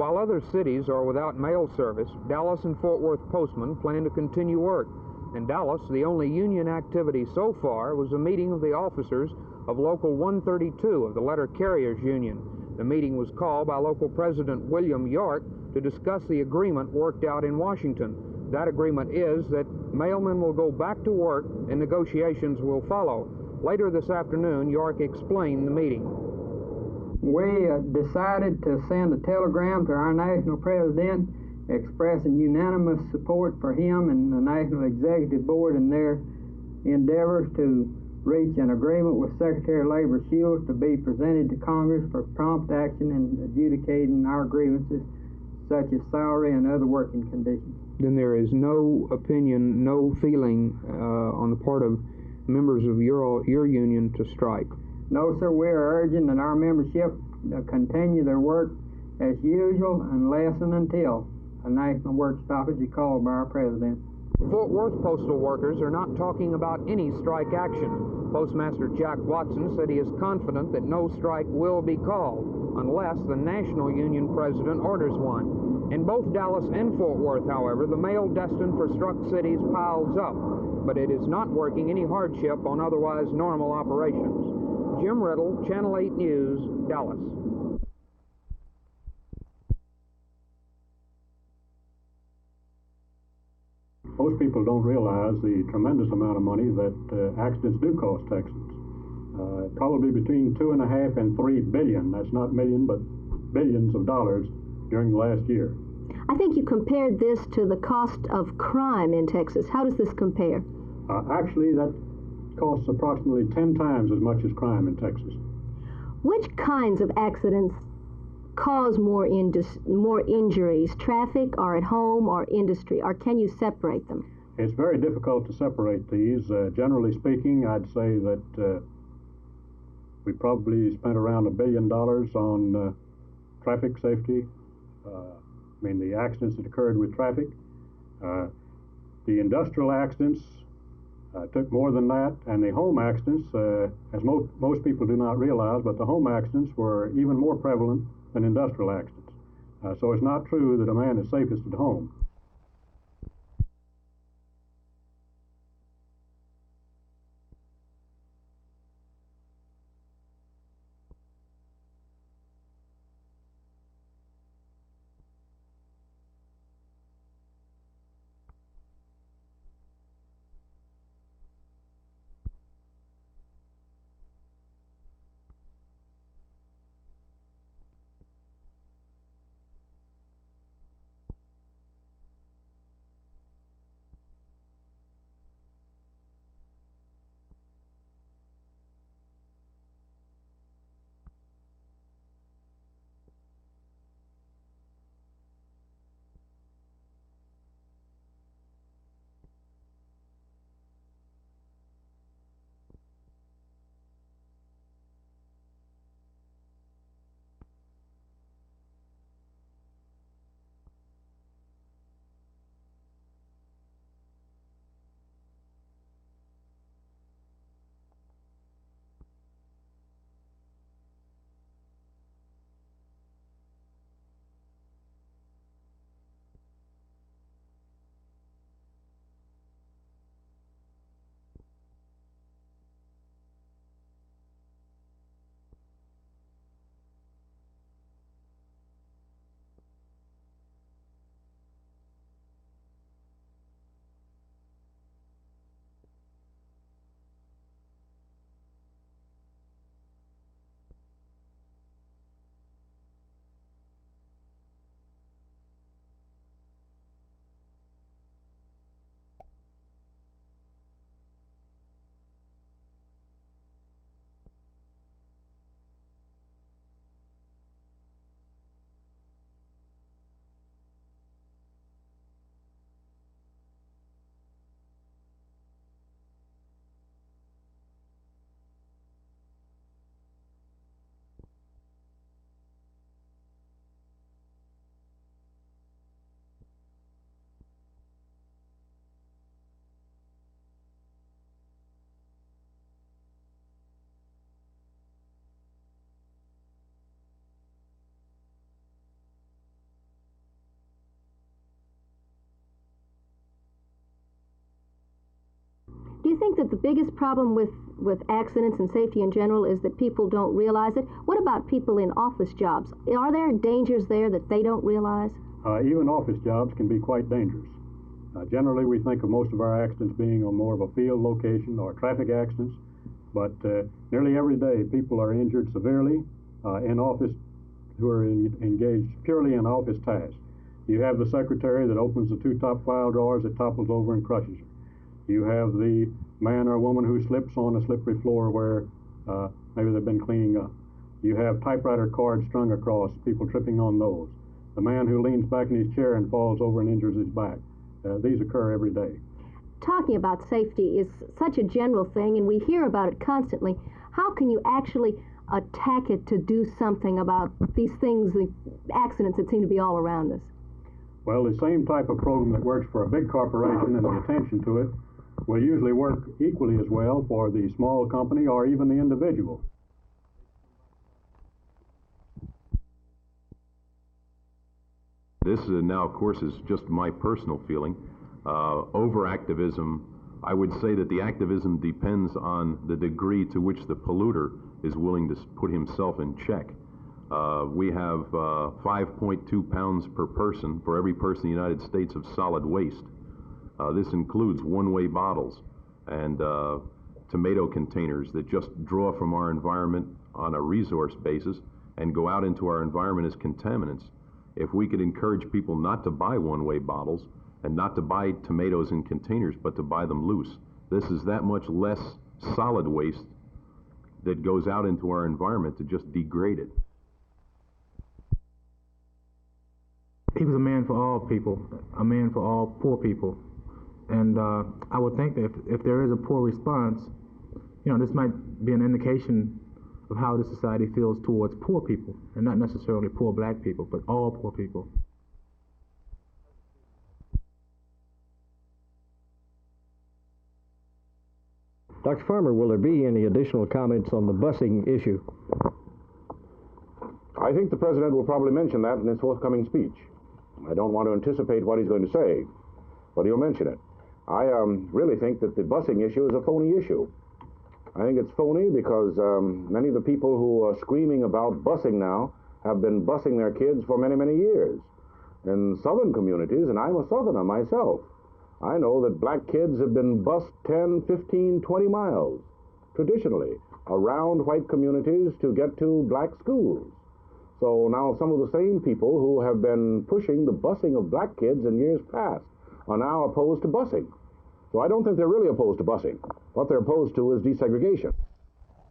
While other cities are without mail service, Dallas and Fort Worth postmen plan to continue work. In Dallas, the only union activity so far was a meeting of the officers of Local 132 of the Letter Carriers Union. The meeting was called by local President William York to discuss the agreement worked out in Washington. That agreement is that mailmen will go back to work and negotiations will follow. Later this afternoon, York explained the meeting. We decided to send a telegram to our national president expressing unanimous support for him and the National Executive Board in their endeavors to reach an agreement with Secretary of Labor Shields to be presented to Congress for prompt action in adjudicating our grievances such as salary and other working conditions. Then there is no opinion, no feeling on the part of members of your union to strike? No, sir. We are urging that our membership continue their work as usual unless and until a national work stoppage is called by our president. Fort Worth postal workers are not talking about any strike action. Postmaster Jack Watson said he is confident that no strike will be called unless the national union president orders one. In both Dallas and Fort Worth, however, the mail destined for struck cities piles up, but it is not working any hardship on otherwise normal operations. Jim Riddle, Channel 8 News, Dallas. Most people don't realize the tremendous amount of money that accidents do cost Texans. Probably between $2.5 and $3 billion. That's not million, but billions of dollars during the last year. I think you compared this to the cost of crime in Texas. How does this compare? Actually, that costs approximately 10 times as much as crime in Texas. Which kinds of accidents cause more injuries, traffic or at home or industry, or can you separate them? It's very difficult to separate these. Generally speaking, I'd say that we probably spent around $1 billion on traffic safety. The accidents that occurred with traffic. The industrial accidents took more than that, and the home accidents, as most people do not realize, but the home accidents were even more prevalent than industrial accidents. So it's not true that a man is safest at home. think that the biggest problem with accidents and safety in general is that people don't realize it. What about people in office jobs? Are there dangers there that they don't realize? Even office jobs can be quite dangerous. Generally, we think of most of our accidents being on more of a field location or traffic accidents, but nearly every day people are injured severely in office who are engaged purely in office tasks. You have the secretary that opens the two top file drawers that topples over and crushes her. You have the man or woman who slips on a slippery floor where maybe they've been cleaning up. You have typewriter cards strung across, people tripping on those. The man who leans back in his chair and falls over and injures his back. These occur every day. Talking about safety is such a general thing, and we hear about it constantly. How can you actually attack it to do something about these things, the accidents that seem to be all around us? Well, the same type of program that works for a big corporation and the attention to it will usually work equally as well for the small company or even the individual. This now, of course, is just my personal feeling. Over activism, I would say that the activism depends on the degree to which the polluter is willing to put himself in check. We have 5.2 pounds per person for every person in the United States of solid waste. This includes one-way bottles and tomato containers that just draw from our environment on a resource basis and go out into our environment as contaminants. If we could encourage people not to buy one-way bottles and not to buy tomatoes in containers, but to buy them loose, this is that much less solid waste that goes out into our environment to just degrade it. He was a man for all people, a man for all poor people. And I would think that if there is a poor response, this might be an indication of how the society feels towards poor people, and not necessarily poor black people, but all poor people. Dr. Farmer, will there be any additional comments on the busing issue? I think the President will probably mention that in his forthcoming speech. I don't want to anticipate what he's going to say, but he'll mention it. I really think that the busing issue is a phony issue. I think it's phony because many of the people who are screaming about busing now have been busing their kids for many, many years. In southern communities, and I'm a southerner myself, I know that black kids have been bused 10, 15, 20 miles, traditionally, around white communities to get to black schools. So now some of the same people who have been pushing the busing of black kids in years past are now opposed to busing. So I don't think they're really opposed to busing. What they're opposed to is desegregation.